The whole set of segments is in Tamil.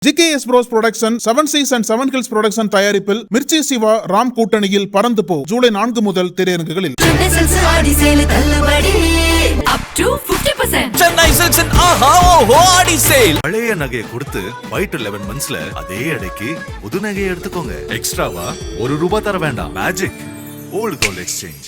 GKS Bros Production, 7 Seas and 7 Hills Production தயாரிப்பில் மிர்ச்சி சிவா ராம் கூட்டணியில் பறந்து போ ஜூலை 4 முதல் திரையரங்குகளில். சென்னை சில்க்ஸின் ஆஹா ஓஹோ ஆடி சேல். பழைய நகையை கொடுத்து வைட் 11 monthsல அதே அடைக்கு புது நகையை எடுத்துக்கோங்க. எக்ஸ்ட்ராவா ₹1 தர வேண்டாம். Magic old gold exchange.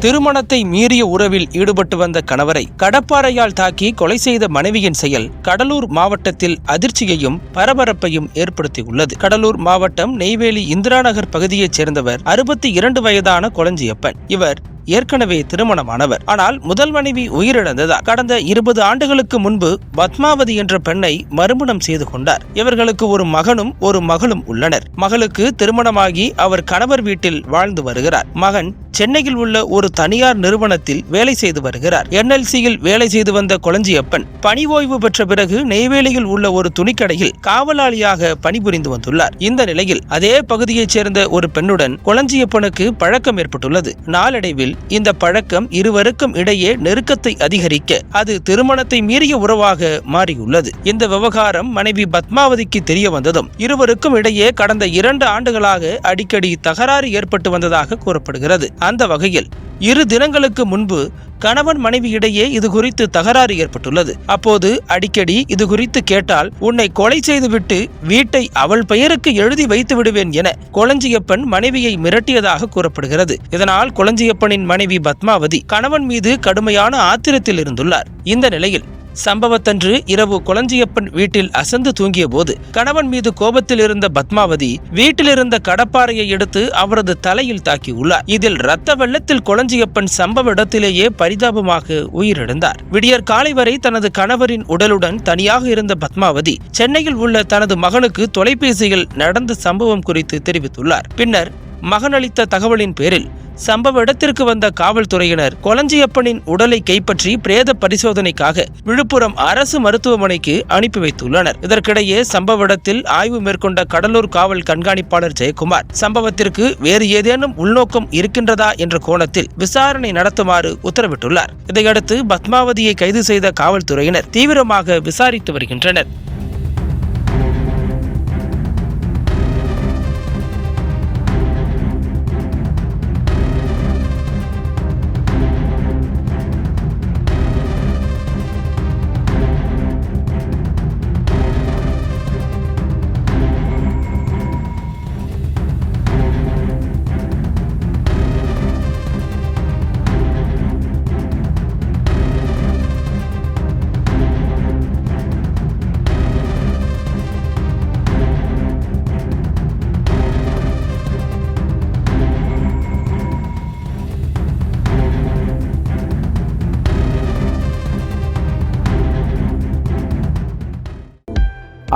திருமணத்தை மீறிய உறவில் ஈடுபட்டு வந்த கணவரை கடப்பாறையால் தாக்கி கொலை செய்த மனைவியின் செயல் கடலூர் மாவட்டத்தில் அதிர்ச்சியையும் பரபரப்பையும் ஏற்படுத்தியுள்ளது. கடலூர் மாவட்டம் நெய்வேலி இந்திரா நகர் பகுதியைச் சேர்ந்தவர் 62 வயதான கொளஞ்சியப்பன். இவர் ஏற்கனவே திருமணமானவர். ஆனால் முதல் மனைவி உயிரிழந்ததால் கடந்த 20 ஆண்டுகளுக்கு முன்பு பத்மாவதி என்ற பெண்ணை மறுமணம் செய்து கொண்டார். இவர்களுக்கு ஒரு மகனும் ஒரு மகளும் உள்ளனர். மகளுக்கு திருமணமாகி அவர் கணவர் வீட்டில் வாழ்ந்து வருகிறார். மகன் சென்னையில் உள்ள ஒரு தனியார் நிறுவனத்தில் வேலை செய்து வருகிறார். NLCயில் வேலை செய்து வந்த கொளஞ்சியப்பன் பணி ஓய்வு பெற்ற பிறகு நெய்வேலியில் உள்ள ஒரு துணிக்கடையில் காவலாளியாக பணிபுரிந்து வந்துள்ளார். இந்த நிலையில் அதே பகுதியைச் சேர்ந்த ஒரு பெண்ணுடன் கொளஞ்சியப்பனுக்கு பழக்கம் ஏற்பட்டுள்ளது. நாளடைவில் இந்த பழக்கம் இருவருக்கும் இடையே நெருக்கத்தை அதிகரிக்க அது திருமணத்தை மீறிய உறவாக மாறியுள்ளது. இந்த விவகாரம் மனைவி பத்மாவதிக்கு தெரிய வந்ததும் இருவருக்கும் இடையே கடந்த 2 ஆண்டுகளாக அடிக்கடி தகராறு ஏற்பட்டு வந்ததாக கூறப்படுகிறது. அந்த வகையில் 2 தினங்களுக்கு முன்பு கணவன் மனைவி இடையே இது குறித்து தகராறு ஏற்பட்டுள்ளது. அப்போது அடிக்கடி இது குறித்து கேட்டால் உன்னை கொலை செய்துவிட்டு வீட்டை அவள் பெயருக்கு எழுதி வைத்து விடுவேன் என கொளஞ்சியப்பன் மனைவியை மிரட்டியதாக கூறப்படுகிறது. இதனால் கொளஞ்சியப்பனின் மனைவி பத்மாவதி கணவன் மீது கடுமையான ஆத்திரத்தில் இருந்துள்ளார். இந்த நிலையில் சம்பவத்தன்று இரவு கொளஞ்சியப்பன் வீட்டில் அசந்து தூங்கிய போது கணவன் மீது கோபத்தில் இருந்த பத்மாவதி வீட்டில் இருந்த கடப்பாறையை எடுத்து அவரது தலையில் தாக்கியுள்ளார். இதில் இரத்த வெள்ளத்தில் கொளஞ்சியப்பன் சம்பவ இடத்திலேயே பரிதாபமாக உயிரிழந்தார். விடியற் காலை வரை தனது கணவரின் உடலுடன் தனியாக இருந்த பத்மாவதி சென்னையில் உள்ள தனது மகனுக்கு தொலைபேசியில் நடந்த சம்பவம் குறித்து தெரிவித்துள்ளார். பின்னர் மகன் அளித்த தகவலின் பேரில் சம்பவ இடத்திற்கு வந்த காவல்துறையினர் கொளஞ்சியப்பனின் உடலை கைப்பற்றி பிரேத பரிசோதனைக்காக விழுப்புரம் அரசு மருத்துவமனைக்கு அனுப்பி வைத்துள்ளனர். இதற்கிடையே சம்பவ இடத்தில் ஆய்வு மேற்கொண்ட கடலூர் காவல் கண்காணிப்பாளர் ஜெயக்குமார் சம்பவத்திற்கு வேறு ஏதேனும் உள்நோக்கம் இருக்கின்றதா என்ற கோணத்தில் விசாரணை நடத்துமாறு உத்தரவிட்டுள்ளார். இதையடுத்து பத்மாவதியை கைது செய்த காவல்துறையினர் தீவிரமாக விசாரித்து வருகின்றனர்.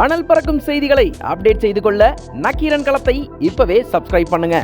அனல் பறக்கும் செய்திகளை அப்டேட் செய்து கொள்ள நக்கீரன் களத்தை இப்பவே சப்ஸ்கிரைப் பண்ணுங்க.